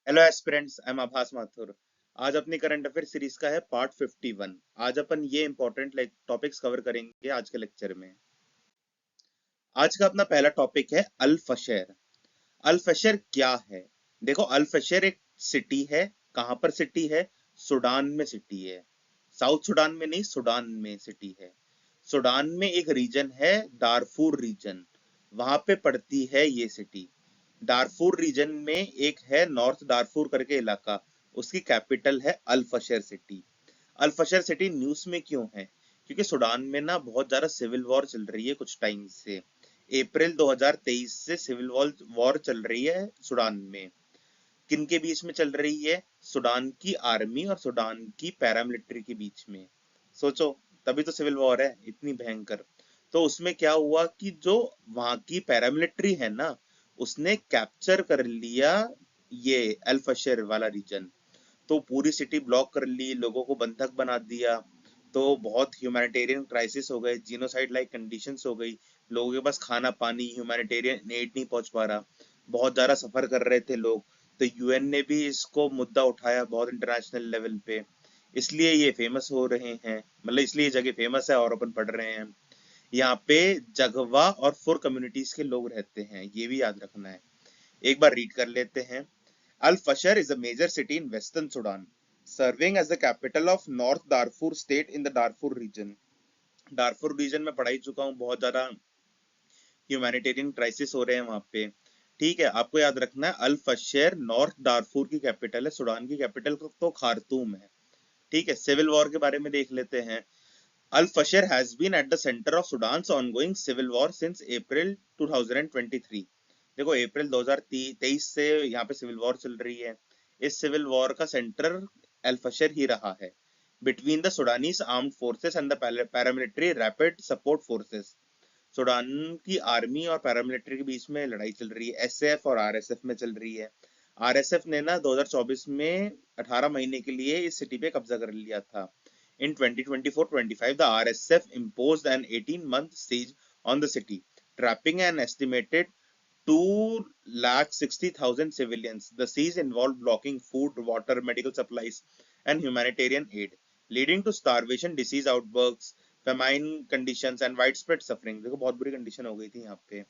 Hello aspirants, I am आभास माथुर। आज अपनी करंट अफेयर सीरीज का है पार्ट 51। आज अपन ये इंपॉर्टेंट टॉपिक्स कवर करेंगे आज के लेक्चर में। आज का अपना पहला टॉपिक है अल फशर। अल फशर क्या है? देखो, अल फशर एक सिटी है। कहाँ पर सिटी है? सूडान में सिटी है। साउथ सूडान में नहीं, सूडान में सिटी है। सूडान में एक रीजन है, दारफूर रीजन, वहां पे पड़ती है ये सिटी। दारफूर रीजन में एक है नॉर्थ दारफूर करके इलाका, उसकी कैपिटल है अल फशर सिटी। अल फशर सिटी न्यूज में क्यों है? क्योंकि सूडान में ना बहुत ज्यादा सिविल वॉर चल रही है कुछ टाइम से। अप्रैल 2023 से सिविल वॉर वॉर चल रही है सूडान में। किन के बीच में चल रही है? सूडान की आर्मी और सूडान की पैरामिलिट्री के बीच में। सोचो, तभी तो सिविल वॉर है इतनी भयंकर। तो उसमें क्या हुआ कि जो वहां की पैरामिलिट्री है ना, उसने कैप्चर कर लिया ये अल फशर वाला रीजन। तो पूरी सिटी ब्लॉक कर ली, लोगों को बंधक बना दिया। तो बहुत ह्यूमैनिटेरियन क्राइसिस हो गए, जीनोसाइड लाइक कंडीशंस हो गई। लोगों के पास खाना पानी, ह्यूमैनिटेरियन एड नहीं पहुंच पा रहा। बहुत ज्यादा सफर कर रहे थे लोग। तो यूएन ने भी इसको मुद्दा उठाया बहुत इंटरनेशनल लेवल पे। इसलिए ये फेमस हो रहे हैं, मतलब इसलिए ये जगह फेमस है और अपन पढ़ रहे हैं। यहाँ पे जगवा और फुर कम्युनिटीज के लोग रहते हैं, ये भी याद रखना है। एक बार रीड कर लेते हैं। Al Fasher is a major city in western Sudan, serving as the capital of North Darfur state in the Darfur region. Darfur region में पढ़ाई चुका हूँ, बहुत ज्यादा ह्यूमैनिटेरियन क्राइसिस हो रहे हैं वहां पे। ठीक है, आपको याद रखना है अल फशर नॉर्थ दारफुर की कैपिटल है। सूडान की कैपिटल तो खार्तूम है। ठीक है, सिविल वॉर के बारे में देख लेते हैं। Al Fasher has been at the centre of Sudan ongoing civil war since April 2023। देखो, अप्रैल 2023 से यहाँ पे सिविल वॉर चल रही है। इस सिविल वॉर का सेंटर अल फशर ही रहा है, between the Sudanese armed forces and the paramilitary rapid support forces. Sudan की आर्मी और पैरामिलिट्री के बीच में लड़ाई चल रही है, एसएफ और आरएसएफ में चल रही है। आरएसएफ ने ना 2024 में 18 महीने के लिए इस सिटी पे कब्जा कर लिया था। In 2024-25, the RSF imposed an 18-month siege on the city, trapping an estimated 260,000 civilians. The siege involved blocking food, water, medical supplies, and humanitarian aid, leading to starvation, disease outbreaks, famine conditions, and widespread suffering. देखो, बहुत बुरी condition हो गई थी यहाँ पे।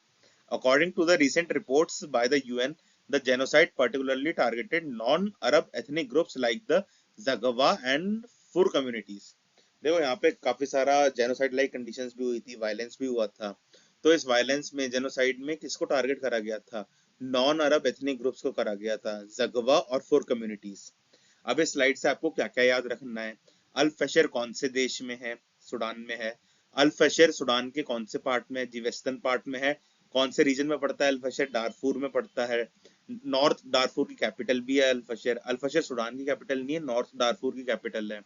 According to the recent reports by the UN, the genocide particularly targeted non-Arab ethnic groups like the Zaghawa and Fur communities. देखो, यहाँ पे काफी सारा जेनोसाइड लाइक कंडीशंस भी हुई थी, वायलेंस भी हुआ था। तो इस वायलेंस में, जेनोसाइड में किसको टारगेट करा गया था? नॉन अरब एथनिक ग्रुप्स को करा गया था, जगवा और फुर कम्युनिटीज। अब इस स्लाइड से आपको क्या क्या याद रखना है? अल फशर कौन से देश में है? सूडान में है। अल फशर सूडान के कौन से पार्ट में है? जी, वेस्टर्न पार्ट में है। कौन से रीजन में पड़ता है? अल फशर दारफूर में पड़ता है। नॉर्थ दारफूर की कैपिटल भी है अल फशर। अल फशर सूडान की कैपिटल नहीं है, नॉर्थ दारफूर की कैपिटल है।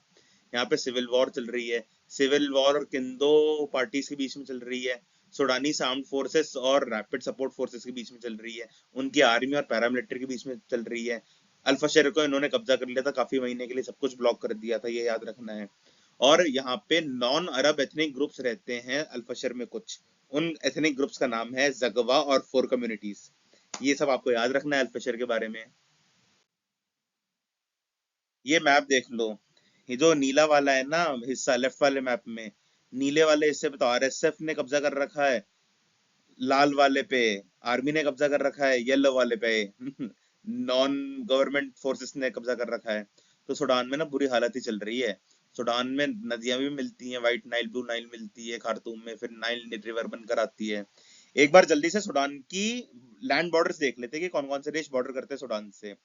यहाँ पे सिविल वॉर चल रही है। सिविल वॉर किन दो पार्टीज के बीच में चल रही है? सूडानी आर्म्ड फोर्सेस और रैपिड सपोर्ट फोर्सेस के बीच में चल रही है। उनकी आर्मी और पैरामिलिट्री के बीच में चल रही है। अल्फशर को इन्होंने कब्जा कर लिया था, काफी महीने के लिए सब कुछ ब्लॉक कर दिया था, ये याद रखना है। और यहाँ पे नॉन अरब एथनिक ग्रुप्स रहते हैं अल्फशर में कुछ। उन एथनिक ग्रुप्स का नाम है जगवा और फोर कम्युनिटीज। ये सब आपको याद रखना है अल्फशर के बारे में। ये मैप देख लो। ये जो नीला वाला है ना हिस्सा, लेफ्ट वाले मैप में, नीले वाले हिस्से पे तो आरएसएफ ने कब्जा कर रखा है। लाल वाले पे आर्मी ने कब्जा कर रखा है। येलो वाले पे नॉन गवर्नमेंट फोर्सेस ने कब्जा कर रखा है। तो सूडान में ना बुरी हालत ही चल रही है। सूडान में नदियां भी मिलती हैं, व्हाइट नाइल, ब्लू नाइल मिलती है खार्तूम में, फिर नाइल रिवर बनकर आती है। एक बार जल्दी से सूडान की लैंड बॉर्डर्स देख लेते हैं कि कौन कौन से देश बॉर्डर करते हैं सूडान से।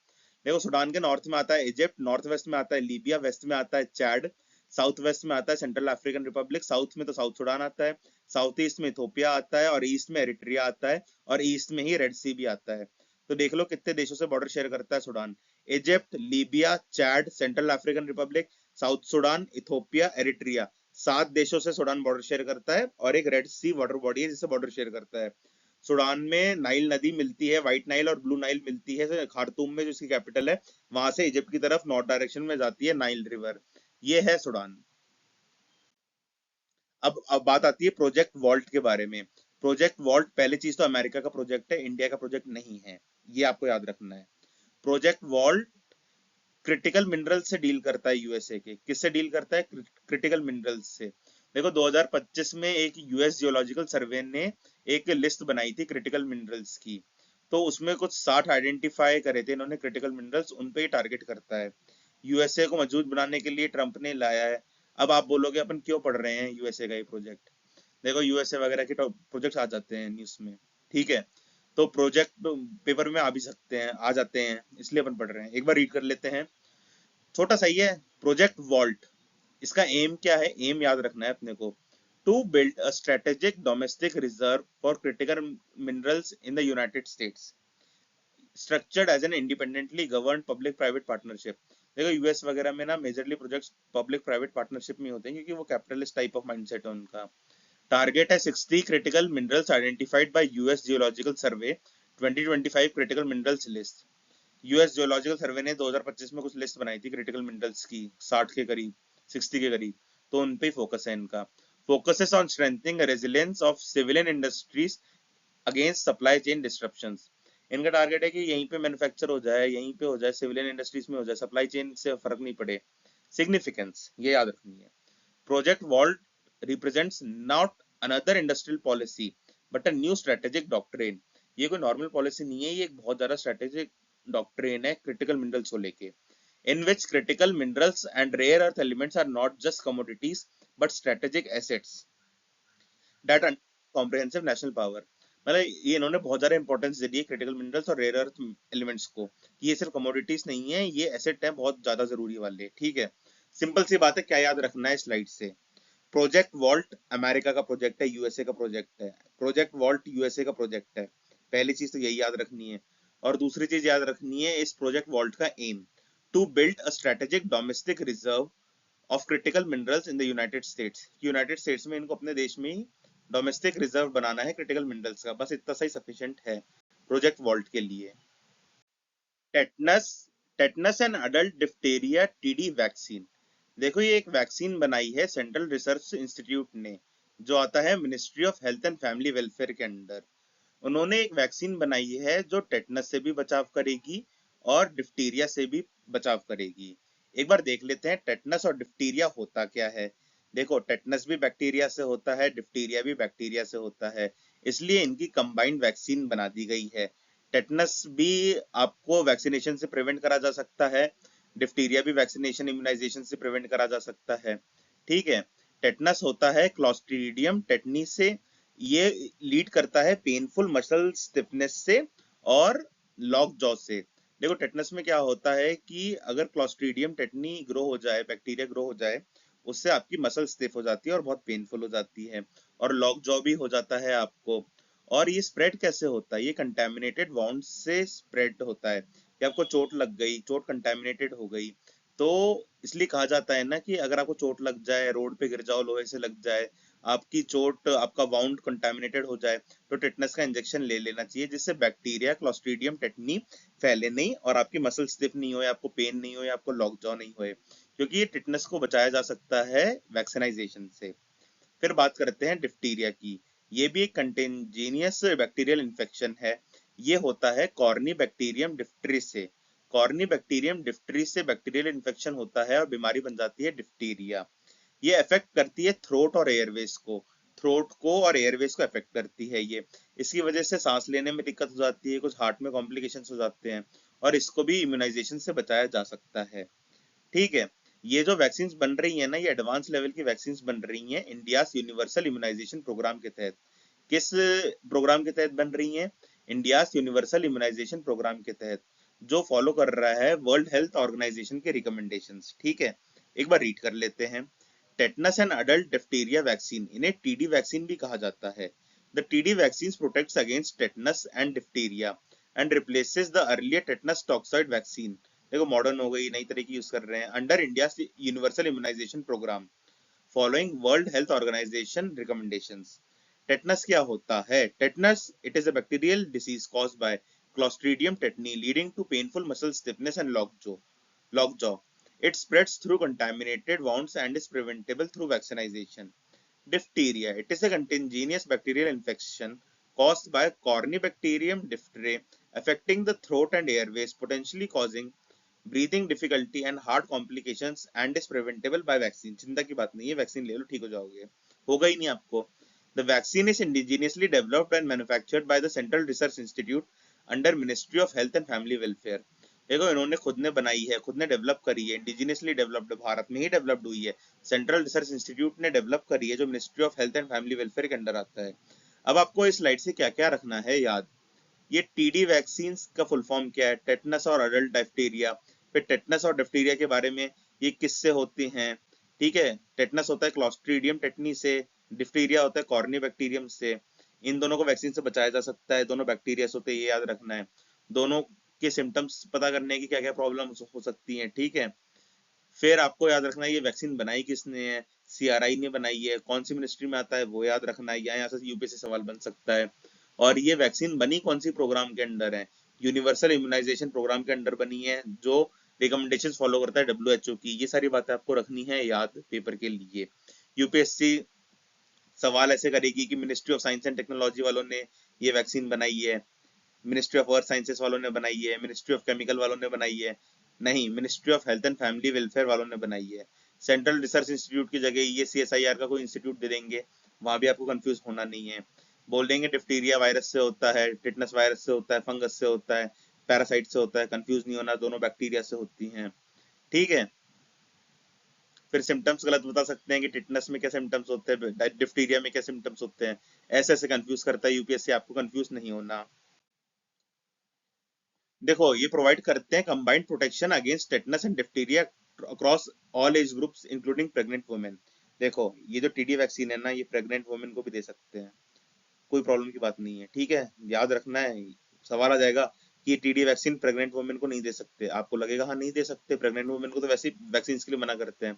देखो, सूडान के नॉर्थ में आता है इजिप्ट, नॉर्थ वेस्ट में आता है लीबिया, वेस्ट में आता है चैड, साउथ वेस्ट में आता है सेंट्रल अफ्रीकन रिपब्लिक, साउथ में तो साउथ सूडान आता है, साउथ ईस्ट में इथोपिया आता है, और ईस्ट में एरिट्रिया आता है, और ईस्ट में ही रेड सी भी आता है। तो देख लो कितने देशों से बॉर्डर शेयर करता है Sudan. Egypt, Libya, Chad, central African Republic, south Sudan, Ethiopia, Eritrea, 7 देशों से सूडान बॉर्डर शेयर करता है, और एक रेड सी वाटर बॉडी है जिससे बॉर्डर शेयर करता है। सूडान में नाइल नदी मिलती है, व्हाइट नाइल और ब्लू नाइल मिलती है खार्तूम में, जो इसकी कैपिटल है। वहां से इजिप्ट की तरफ नॉर्थ डायरेक्शन में जाती है नाइल रिवर। ये है सूडान। अब बात आती है प्रोजेक्ट वॉल्ट के बारे में। प्रोजेक्ट वॉल्ट, पहली चीज तो अमेरिका का प्रोजेक्ट है, इंडिया का प्रोजेक्ट नहीं है, ये आपको याद रखना है। प्रोजेक्ट वॉल्ट क्रिटिकल मिनरल से डील करता है, यूएसए के किससे डील करता है, क्रिटिकल मिनरल्स से। देखो 2025 में एक यूएस जियोलॉजिकल सर्वे ने एक लिस्ट बनाई थी क्रिटिकल मिनरल्स की, तो उसमें कुछ 60 आइडेंटिफाई करे थे इन्होंने क्रिटिकल मिनरल्स, उन पे ही टारगेट करता है। यूएसए को मजबूत बनाने के लिए ट्रंप ने लाया है। अब आप बोलोगे अपन क्यों पढ़ रहे हैं यूएसए का ये प्रोजेक्ट, देखो यूएसए वगैरह के प्रोजेक्ट्स आ जाते हैं न्यूज में, ठीक है, तो प्रोजेक्ट पेपर में आ भी सकते हैं, आ जाते हैं, इसलिए अपन पढ़ रहे हैं। एक बार रीड कर लेते हैं, छोटा सा ही है। प्रोजेक्ट वॉल्ट, इसका एम क्या है, एम याद रखना है अपने को, to build a strategic domestic reserve for critical minerals in the United States, structured as an independently govern public private partnership. देखो यूएस वगैरह में ना majorly projects public private partnership में होते हैं, क्योंकि वो कैपिटलिस्ट टाइप ऑफ माइंडसेट है उनका। टारगेट है 60 critical minerals identified by US geological survey 2025 critical minerals list. US geological survey ने 2025 में कुछ लिस्ट बनाई थी क्रिटिकल मिनरल्स की, 60 के करीब, 60 के करीब, तो उन पे ही फोकस है इनका। Focuses on strengthening resilience of civilian industries against supply chain disruptions. इनका टारगेट है कि यहीं पे मैन्युफैक्चर हो जाए, यहीं पे हो जाए, सिविलियन इंडस्ट्रीज में हो जाए, सप्लाई चेन से फर्क नहीं पड़े। सिग्निफिकेंस ये याद रखनी है। Project Vault represents not another industrial policy but a new strategic doctrine. ये कोई नॉर्मल पॉलिसी नहीं है, ये एक बहुत ज्यादा स्ट्रेटेजिक डॉक्ट्रिन है क्रिटिकल मिनरल्स को लेके, in which critical minerals and rare earth elements are not just commodities but strategic assets that are comprehensive national power। मतलब ये इन्होंने बहुत ज्यादा इंपॉर्टेंस दे दी है क्रिटिकल मिनरल्स और रेयर अर्थ एलिमेंट्स को, कि ये सिर्फ कमोडिटीज नहीं है, ये एसेट है बहुत ज्यादा जरूरी वाले, ठीक है। सिंपल सी बात है, क्या याद रखना है स्लाइड से, प्रोजेक्ट वॉल्ट अमेरिका का प्रोजेक्ट है, यूएसए का प्रोजेक्ट है, प्रोजेक्ट वॉल्ट यूएसए का प्रोजेक्ट है, पहली चीज तो यही याद रखनी है। और दूसरी चीज याद रखनी है इस प्रोजेक्ट वॉल्ट का aim, to build a strategic domestic reserve of critical minerals in the United States. United States में इनको अपने देश में ही डोमेस्टिक रिजर्व बनाना है क्रिटिकल मिनरल्स का, बस इतना सही सफिशिएंट है प्रोजेक्ट वॉल्ट के लिए। Tetanus, tetanus and adult Diptera TD vaccine. देखो ये एक वैक्सीन बनाई है सेंट्रल रिसर्च इंस्टीट्यूट ने, जो आता है ministry of health and family welfare के अंडर। उन्होंने एक वैक्सीन बनाई है जो टेटनस से भी बचाव करेगी और डिप्टीरिया से भी बचाव करेगी। एक बार देख लेते हैं टेटनस और डिप्टीरिया होता क्या है। देखो टेटनस भी बैक्टीरिया से होता है, डिप्टीरिया भी बैक्टीरिया से होता है, इसलिए इनकी कंबाइंड वैक्सीन बना दी गई है। टेटनस भी आपको वैक्सीनेशन से प्रिवेंट करा जा सकता है, डिप्टीरिया भी वैक्सीनेशन इम्यूनाइजेशन से प्रिवेंट करा जा सकता है, ठीक है। टेटनस होता है क्लॉस्ट्रीडियम टेटनी से, ये लीड करता है पेनफुल मसल स्टिफनेस से और लॉक जॉ से। देखो टेटनस में क्या होता है कि अगर क्लॉस्ट्रीडियम टेटनी ग्रो हो जाए, बैक्टीरिया ग्रो हो जाए, उससे आपकी मसल स्टिफ हो जाती है और बहुत पेनफुल हो जाती है, और लॉक जॉ भी हो जाता है आपको। और ये स्प्रेड कैसे होता है, ये कंटेमिनेटेड वाउंड से स्प्रेड होता है, कि आपको चोट लग गई, चोट कंटेमिनेटेड हो गई, तो इसलिए कहा जाता है ना कि अगर आपको चोट लग जाए, रोड पे गिर जाओ, लोहे से लग जाए, आपकी चोट, आपका वाउंड कंटेमिनेटेड हो जाए, तो टेटनस का इंजेक्शन ले लेना चाहिए, जिससे बैक्टीरिया क्लॉस्ट्रीडियम टेटनी फैले नहीं और आपकी मसल स्टिफ नहीं हो, आपको पेन नहीं हो, आपको लॉक जॉ नहीं होए, क्योंकि ये टेटनस को बचाया जा सकता है वैक्सीनाइजेशन से। फिर बात करते हैं डिप्टीरिया की। ये भी एक कंटेंजिनियस बैक्टीरियल इन्फेक्शन है। ये होता है कॉर्नी बैक्टीरियम डिप्टरी से। कॉर्नी बैक्टीरियम डिप्टरी से बैक्टीरियल इन्फेक्शन होता है और बीमारी बन जाती है डिप्टीरिया। ये अफेक्ट करती है थ्रोट और एयरवेज को, थ्रोट को और एयरवेज को अफेक्ट करती है ये। इसकी वजह से सांस लेने में दिक्कत हो जाती है, कुछ हार्ट में कॉम्प्लिकेशंस हो जाते हैं, और इसको भी इम्यूनाइजेशन से बचाया जा सकता है, ठीक है। ये जो वैक्सीन बन रही है ना, ये एडवांस लेवल की वैक्सीन बन रही हैं इंडिया यूनिवर्सल इम्यूनाइजेशन प्रोग्राम के तहत। किस प्रोग्राम के तहत बन रही हैं, इंडिया यूनिवर्सल इम्यूनाइजेशन प्रोग्राम के तहत, जो फॉलो कर रहा है वर्ल्ड हेल्थ ऑर्गेनाइजेशन के रिकमेंडेशंस, ठीक है। एक बार रीड कर लेते हैं। Tetanus and adult diphtheria vaccine, इन्हें टीडी वैक्सीन भी कहा जाता है। The TD vaccine protects against tetanus and diphtheria and replaces the earlier tetanus toxoid vaccine. देखो मॉडर्न हो गई, नई तरह की यूज कर रहे हैं, under India Universal Immunisation Programme following World Health Organisation recommendations. Tetanus क्या होता है, tetanus it is a bacterial disease caused by Clostridium tetani leading to painful muscle stiffness and lockjaw. It spreads through contaminated wounds and is preventable through vaccination. Diphtheria, it is a contagious bacterial infection caused by Corynebacterium diphtheriae affecting the throat and airways, potentially causing breathing difficulty and heart complications and is preventable by vaccine. चिंता की बात नहीं है, vaccine ले लो ठीक हो जाओगे, होगा ही नहीं आपको। The vaccine is indigenously developed and manufactured by the central research institute under ministry of health and family welfare. देखो इन्होंने खुद ने बनाई है, खुद ने डेवलप करी है, इंडिजीनियसली डेवलप्ड, भारत में ही डेवलप्ड हुई है, सेंट्रल रिसर्च इंस्टीट्यूट ने डेवलप करी है, जो ministry of health and family welfare के अंडर आता है। अब आपको इस स्लाइड से क्या क्या रखना है याद। ये टीडी वैक्सीन का फुल फॉर्म क्या है, टेटनस और अडल्ट डिप्थीरिया। फिर टेटनस और डिप्थीरिया के बारे में, ये किससे होती हैं, ठीक है। टेटनस होता है क्लॉस्ट्रीडियम टेटनी से, डिप्थीरिया होता है कॉर्निबैक्टीरियम से। इन दोनों को वैक्सीन से बचाया जा सकता है, दोनों बैक्टीरिया होते हैं, ये याद रखना है। दोनों के सिम्टम्स पता करने की क्या क्या प्रॉब्लम हो सकती हैं, ठीक है। फिर आपको याद रखना है ये वैक्सीन बनाई किसने है, सीआरआई ने बनाई है, कौन सी मिनिस्ट्री में आता है वो याद रखना है, यहाँ से यूपीएससी सवाल बन सकता है। और ये वैक्सीन बनी कौन सी प्रोग्राम के अंडर है, यूनिवर्सल इम्यूनाइजेशन प्रोग्राम के अंडर बनी है, जो रिकमेंडेशन फॉलो करता है डब्ल्यूएचओ की। ये सारी बातें आपको रखनी है याद पेपर के लिए। यूपीएससी सवाल ऐसे करेगी कि ministry of science and technology वालों ने ये वैक्सीन बनाई है, मिनिस्ट्री ऑफ अर्थ साइंसेस वालों ने बनाई है, मिनिस्ट्री ऑफ केमिकल वालों ने बनाई है, नहीं, ministry of health and family welfare वालों ने बनाई है। सेंट्रल रिसर्च इंस्टीट्यूट की जगह ये सीएसआईआर का कोई इंस्टीट्यूट दे देंगे, वहां भी आपको कंफ्यूज होना नहीं है। बोल देंगे डिप्थीरिया वायरस से होता है, टिटनस वायरस से होता है, फंगस से होता है, पैरासाइट से होता है, कंफ्यूज नहीं होना, दोनों बैक्टीरिया से होती हैं, ठीक है। फिर सिम्टम्स गलत बता सकते हैं कि टिटनस में क्या सिम्टम्स होते हैं, डिप्थीरिया में क्या सिम्टम्स होते हैं, ऐसे ऐसे कंफ्यूज करता है यूपीएससी, आपको कंफ्यूज नहीं होना। देखो ये प्रोवाइड करते हैं combined protection against tetanus and diphtheria across all age groups including pregnant women. देखो ये जो टीडी वैक्सीन है ना, ये प्रेग्नेंट वुमेन को भी दे सकते हैं, कोई प्रॉब्लम की बात नहीं है, ठीक है। याद रखना है, सवाल आ जाएगा कि टीडी वैक्सीन प्रेग्नेंट वुमेन को नहीं दे सकते, आपको लगेगा हाँ नहीं दे सकते, प्रेग्नेंट वुमेन को तो वैसे वैक्सीन के लिए मना करते हैं,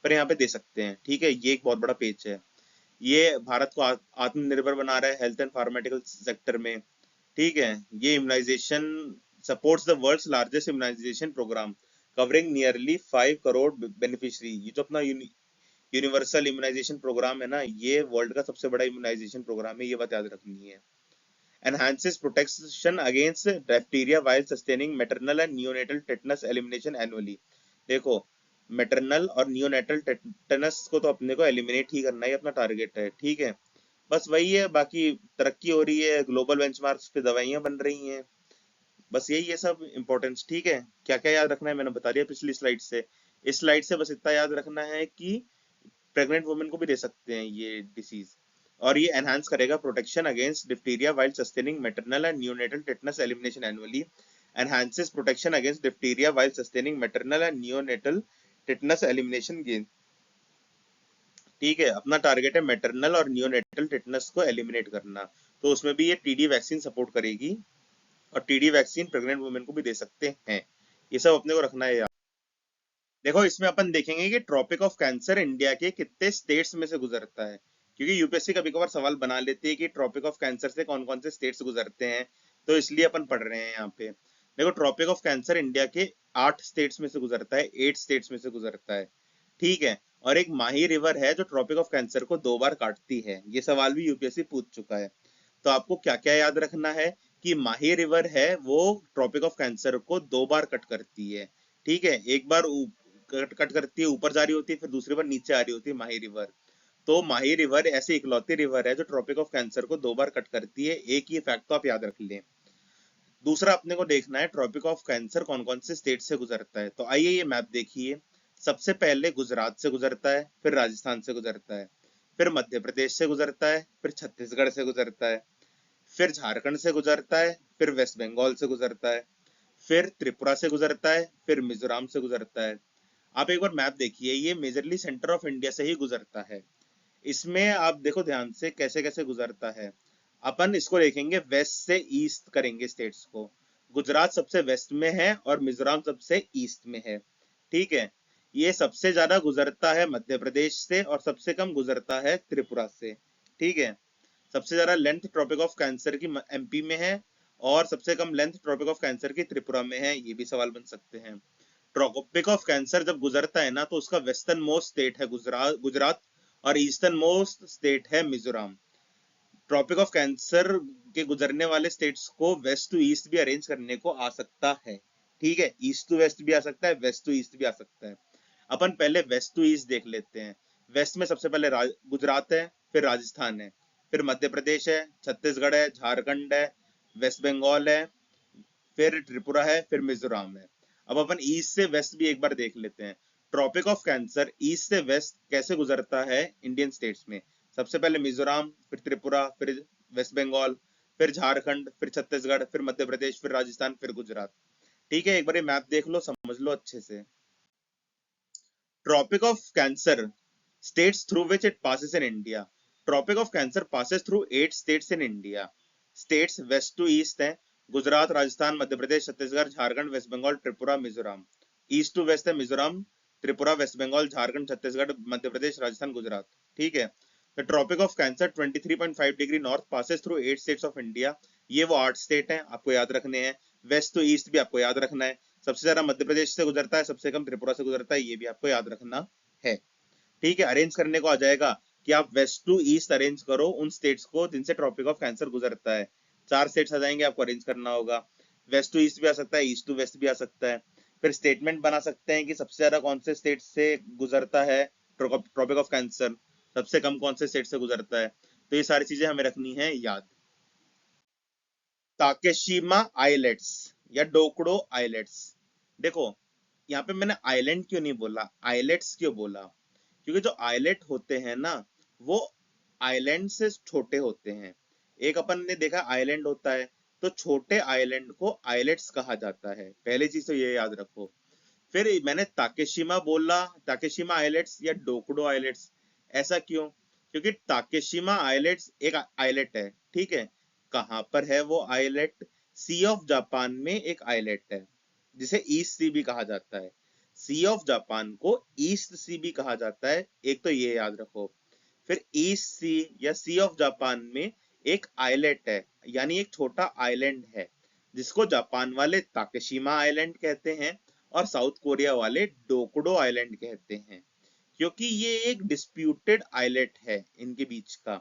पर यहाँ पे दे सकते हैं, ठीक है। ये एक बहुत बड़ा पेज है, ये भारत को आत्मनिर्भर बना रहा है हेल्थ एंड फार्मास्यूटिकल सेक्टर में, ठीक है। ये immunisation supports the world's largest immunisation programme covering nearly 5 crore beneficiary. ये जो अपना यूनिवर्सल इम्यूनाइजेशन प्रोग्राम है ना, ये वर्ल्ड का सबसे बड़ा इम्यूनाइजेशन प्रोग्राम है, ये बात याद रखनी है। Enhances protection against diphtheria while sustaining maternal and neonatal tetanus elimination annually. देखो मैटरनल और नियोनेटल टेटनस को तो अपने को एलिमिनेट ही करना ही अपना टारगेट है, ठीक है। बस वही है, बाकी तरक्की हो रही है, ग्लोबल बेंचमार्क्स पे दवाइयां बन रही हैं, बस यही है सब इम्पोर्टेंस, ठीक है। क्या क्या याद रखना है मैंने बता दिया पिछली स्लाइड से। इस स्लाइड से बस इतना याद रखना है कि प्रेग्नेंट वुमेन को भी दे सकते हैं ये डिसीज, और ये एनहांस करेगा protection against diphtheria while sustaining maternal and neonatal tetanus elimination annually. Enhances protection against diphtheria while sustaining maternal and neonatal tetanus elimination gain, ठीक है। अपना टारगेट है मैटरनल और नियोनेटल टेटनस को एलिमिनेट करना, तो उसमें भी ये टीडी वैक्सीन सपोर्ट करेगी, और टीडी वैक्सीन प्रेग्नेंट वुमेन को भी दे सकते हैं, ये सब अपने को रखना है यार। देखो इसमें अपन देखेंगे कि ट्रॉपिक ऑफ कैंसर इंडिया के कितने स्टेट्स में से गुजरता है, क्योंकि यूपीएससी कभी कभार सवाल बना लेती है कि ट्रॉपिक ऑफ कैंसर से कौन कौन से स्टेट्स गुजरते हैं, तो इसलिए अपन पढ़ रहे हैं यहाँ पे। देखो ट्रॉपिक ऑफ कैंसर इंडिया के 8 स्टेट्स में से गुजरता है, 8 स्टेट्स में से गुजरता है, ठीक है। और एक माही रिवर है जो ट्रॉपिक ऑफ कैंसर को 2 बार काटती है, ये सवाल भी यूपीएससी पूछ चुका है। तो आपको क्या क्या याद रखना है कि माही रिवर है वो ट्रॉपिक ऑफ कैंसर को 2 बार कट करती है, ठीक है। एक बार कट करती है, ऊपर जा रही होती है, फिर दूसरी बार नीचे आ रही होती है माही रिवर। तो माही रिवर ऐसी इकलौती रिवर है जो ट्रॉपिक ऑफ कैंसर को 2 बार कट करती है, एक ये फैक्ट तो आप याद रख लें। दूसरा अपने को देखना है ट्रॉपिक ऑफ कैंसर कौन कौन से स्टेट से गुजरता है, तो आइए ये मैप देखिए। सबसे पहले गुजरात से गुजरता है, फिर राजस्थान से गुजरता है, फिर मध्य प्रदेश से गुजरता है, फिर छत्तीसगढ़ से गुजरता है, फिर झारखंड से गुजरता है, फिर वेस्ट बंगाल से गुजरता है, फिर त्रिपुरा से गुजरता है, फिर मिजोरम से गुजरता है। आप एक बार मैप देखिए, ये मेजरली सेंटर ऑफ इंडिया से ही गुजरता है। इसमें आप देखो ध्यान से कैसे कैसे गुजरता है। अपन इसको देखेंगे वेस्ट से ईस्ट करेंगे स्टेट्स को। गुजरात सबसे वेस्ट में है और मिजोरम सबसे ईस्ट में है, ठीक है। ये सबसे ज्यादा गुजरता है मध्य प्रदेश से और सबसे कम गुजरता है त्रिपुरा से, ठीक है। सबसे ज्यादा लेंथ ट्रॉपिक ऑफ कैंसर की एमपी में है, और सबसे कम लेंथ ट्रॉपिक ऑफ कैंसर की त्रिपुरा में है, ये भी सवाल बन सकते हैं। ट्रॉपिक ऑफ कैंसर जब गुजरता है ना, तो उसका वेस्टर्न मोस्ट स्टेट है गुजरात गुजरात, और ईस्टर्न मोस्ट स्टेट है मिजोरम। ट्रॉपिक ऑफ कैंसर के गुजरने वाले स्टेट्स को वेस्ट टू ईस्ट भी अरेंज करने को आ सकता है। ठीक है, ईस्ट टू वेस्ट भी आ सकता है, वेस्ट टू ईस्ट भी आ सकता है। अपन पहले वेस्ट टू ईस्ट देख लेते हैं। वेस्ट में सबसे पहले गुजरात है, फिर राजस्थान है, फिर मध्य प्रदेश है, छत्तीसगढ़ है, झारखंड है, वेस्ट बंगाल है, फिर त्रिपुरा है, फिर मिजोरम है। अब अपन ईस्ट से वेस्ट भी एक बार देख लेते हैं। ट्रॉपिक ऑफ कैंसर ईस्ट से वेस्ट कैसे गुजरता है इंडियन स्टेट्स में। सबसे पहले मिजोरम, फिर त्रिपुरा, फिर वेस्ट बंगाल, फिर झारखंड, फिर छत्तीसगढ़, फिर मध्य प्रदेश, फिर राजस्थान, फिर गुजरात। ठीक है, एक बार ये मैप देख लो, समझ लो अच्छे से। Tropic of Cancer states through which it passes in India. Tropic of Cancer passes through 8 states in India. States west to east हैं, Gujarat, Rajasthan, Madhya Pradesh, Chhattisgarh, Jharkhand, West Bengal, Tripura, Mizoram. East to west है मिजोरम, त्रिपुरा, वेस्ट बंगाल, झारखंड, छत्तीसगढ़, मध्य प्रदेश, राजस्थान, गुजरात। ठीक है। The tropic of cancer 23.5 degree north passes through 8 states of India. ये वो 8 state हैं, आपको याद रखने हैं। वेस्ट टू ईस्ट भी आपको याद रखना है। सबसे ज्यादा मध्य प्रदेश से गुजरता है, सबसे कम त्रिपुरा से गुजरता है, ये भी आपको याद रखना है। ठीक है, अरेंज करने को आ जाएगा कि आप वेस्ट टू ईस्ट अरेंज करो उन स्टेट्स को जिनसे ट्रॉपिक ऑफ कैंसर गुजरता है। 4 स्टेट्स आ जाएंगे, आपको अरेंज करना होगा। वेस्ट टू ईस्ट भी आ सकता है, ईस्ट टू वेस्ट भी आ सकता है। फिर स्टेटमेंट बना सकते हैं कि सबसे ज्यादा कौन से स्टेट से गुजरता है ट्रॉपिक ऑफ कैंसर, सबसे कम कौन से स्टेट से गुजरता है। तो ये सारी चीजें हमें रखनी है याद। ताकेशिमा आइलैंड्स या डोकड़ो आइलैंड्स। देखो, यहाँ पे मैंने आइलैंड क्यों नहीं बोला, आइलैंड्स क्यों बोला, क्योंकि जो आइलैंड होते हैं ना, वो आइलैंड से छोटे होते हैं। एक अपन ने देखा आइलैंड होता है, तो छोटे आइलैंड को आइलैंड्स कहा जाता है। पहली चीज तो ये याद रखो। फिर मैंने ताकेशिमा बोला, ताकेशिमा आइलैंड्स या डोकडो आइलैंड्स। ऐसा क्यों, क्योंकि ताकेशिमा आइलैंड्स एक आइलैंड है। ठीक है, कहाँ पर है वो आइलैंड, सी ऑफ जापान में एक आइलैंड है जिसे ईस्ट सी भी कहा जाता है। सी ऑफ जापान को ईस्ट सी भी कहा जाता है, एक तो ये याद रखो। फिर ईस्ट सी या सी ऑफ जापान में एक आइलैंड है, यानी एक छोटा आइलैंड है जिसको जापान वाले ताकेशिमा आइलैंड कहते हैं और साउथ कोरिया वाले डोकडो आइलैंड कहते हैं। क्योंकि ये एक डिस्प्यूटेड आइलैंड है इनके बीच का,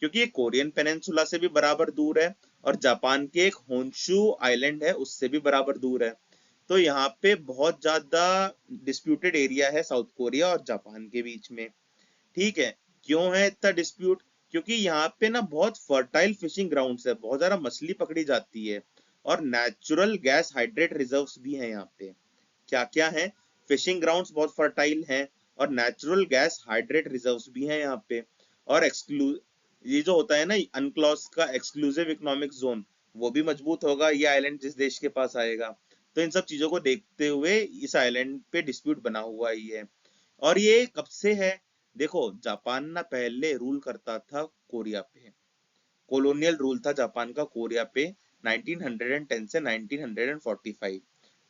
क्योंकि ये कोरियन पेनिनसुला से भी बराबर दूर है और जापान के एक होन्शु आइलैंड है उससे भी बराबर दूर है। तो यहाँ पे बहुत ज्यादा डिस्प्यूटेड एरिया है साउथ कोरिया और जापान के बीच में। ठीक है, क्यों है इतना डिस्प्यूट, क्योंकि यहाँ पे ना बहुत फर्टाइल फिशिंग ग्राउंड्स है, बहुत ज्यादा मछली पकड़ी जाती है और नेचुरल गैस हाइड्रेट रिजर्व्स भी हैं यहाँ पे। क्या क्या है, फिशिंग ग्राउंड्स बहुत फर्टाइल हैं और नेचुरल गैस हाइड्रेट रिजर्व्स भी हैं यहाँ पे। और ये जो होता है ना अनक्लॉज का एक्सक्लूसिव इकोनॉमिक जोन, वो भी मजबूत होगा ये आइलैंड जिस देश के पास आएगा। तो इन सब चीजों को देखते हुए इस आइलैंड पे डिस्प्यूट बना हुआ ही है। और ये कब से है, देखो जापान ना पहले रूल करता था कोरिया पे, कॉलोनियल रूल था जापान का कोरिया पे 1910 से 1945।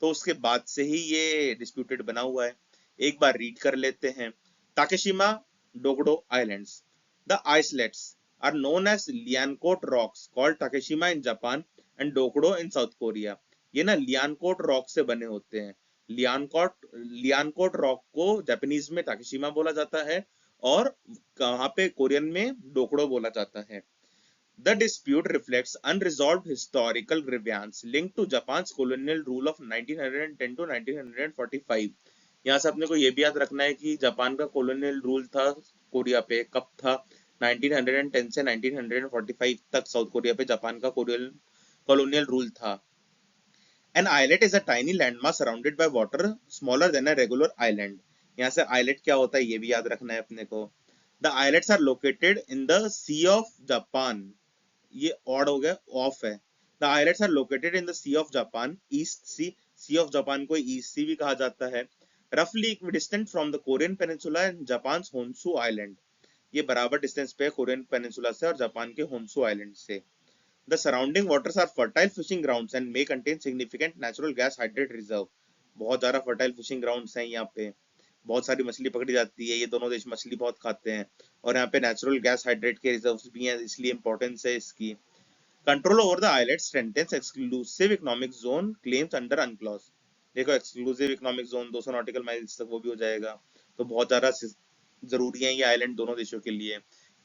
तो उसके बाद से ही ये डिस्प्यूटेड बना हुआ है। एक बार रीड कर लेते हैं। Takeshima Dokdo islands, the islets are known as Liancourt rocks called Takeshima in Japan and Dokdo in South Korea. ये ना लियानकोट रॉक से बने होते हैं। लियानकोट रॉक को जापानीज में ताकेशिमा बोला जाता है और वहां पे कोरियन में डोकड़ो बोला जाता है। The dispute reflects unresolved historical grievance linked to Japan's colonial rule of 1910 to 1945। यहाँ से अपने को ये भी याद रखना है कि जापान का कॉलोनियल रूल था कोरिया पे, कब था, 1910 से 1945 तक साउथ कोरिया पे जापान का कॉलोनियल रूल था। An islet is a tiny landmass surrounded by water smaller than a regular island। यहाँ से islet क्या होता है ये भी याद रखना है अपने को। The islets are located in the Sea of Japan। ये ऑड हो गया, ऑफ है। The islands are located in the Sea of Japan, East Sea. Sea of Japan को ईस्ट सी भी कहा जाता है। रफली equidistant from the Korean peninsula and Japan Honshu island. ये बराबर डिस्टेंस पे है कोरियन पेनिनसुला से और जापान के होन्शु आइलैंड से। The surrounding waters are fertile fishing grounds and may contain significant natural gas hydrate reserve. बहुत ज्यादा फर्टाइल फिशिंग ग्राउंड्स हैं यहाँ पे, बहुत सारी मछली पकड़ी जाती है, ये दोनों देश मछली बहुत खाते हैं और यहाँ पे नेचुरल गैस हाइड्रेट के रिजर्व्स भी हैं, इसलिए इंपॉर्टेंस है इसकी। Control over the island strengthens exclusive economic zone claims under UNCLOS. देखो exclusive economic zone 200 nautical miles तक वो भी हो जाएगा। तो बहुत ज्यादा जरूरी है ये आइलैंड दोनों देशों के लिए।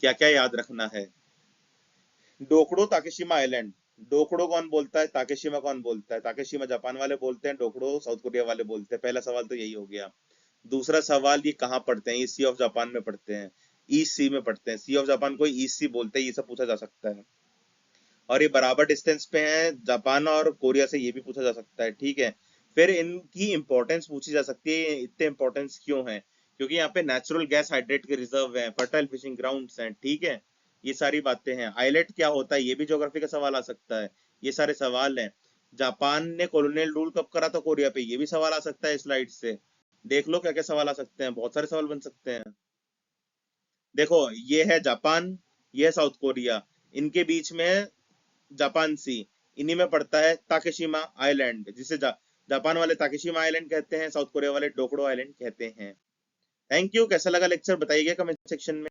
क्या क्या याद रखना है, डोकड़ो ताकेशिमा आइलैंड। डोकड़ो कौन बोलता है, ताकेशिमा कौन बोलता है? ताकेशिमा जापान वाले बोलते हैं, डोकड़ो साउथ कोरिया वाले बोलते हैं। पहला सवाल तो यही हो गया। दूसरा सवाल, ये कहाँ पढ़ते हैं? ये सी ऑफ जापान में पढ़ते हैं, ईस्ट सी में पढ़ते हैं। सी ऑफ जापान को ईस्ट सी बोलते हैं, ये सब पूछा जा सकता है। और ये बराबर डिस्टेंस पे है जापान और कोरिया से, ये भी पूछा जा सकता है। ठीक है, फिर इनकी इंपॉर्टेंस पूछी जा सकती है, इतने इंपॉर्टेंस क्यों है? क्योंकि यहाँ पे नेचुरल गैस हाइड्रेट के रिजर्व हैं, फर्टाइल फिशिंग ग्राउंड्स हैं। ठीक है, ये सारी बातें हैं। आइलैंड क्या होता है, ये भी ज्योग्राफी का सवाल आ सकता है। ये सारे सवाल हैं। जापान ने कॉलोनियल रूल कब करा था कोरिया पे, ये भी सवाल आ सकता है स्लाइड से। देख लो क्या क्या सवाल आ सकते हैं, बहुत सारे सवाल बन सकते हैं। देखो, ये है जापान, ये है साउथ कोरिया, इनके बीच में जापान सी, इन्हीं में पड़ता है ताकेशिमा आइलैंड, जिसे जापान वाले ताकेशिमा आइलैंड कहते हैं, साउथ कोरिया वाले डोकड़ो आइलैंड कहते हैं। Thank you. कैसा लगा लेक्चर बताइएगा कमेंट सेक्शन में।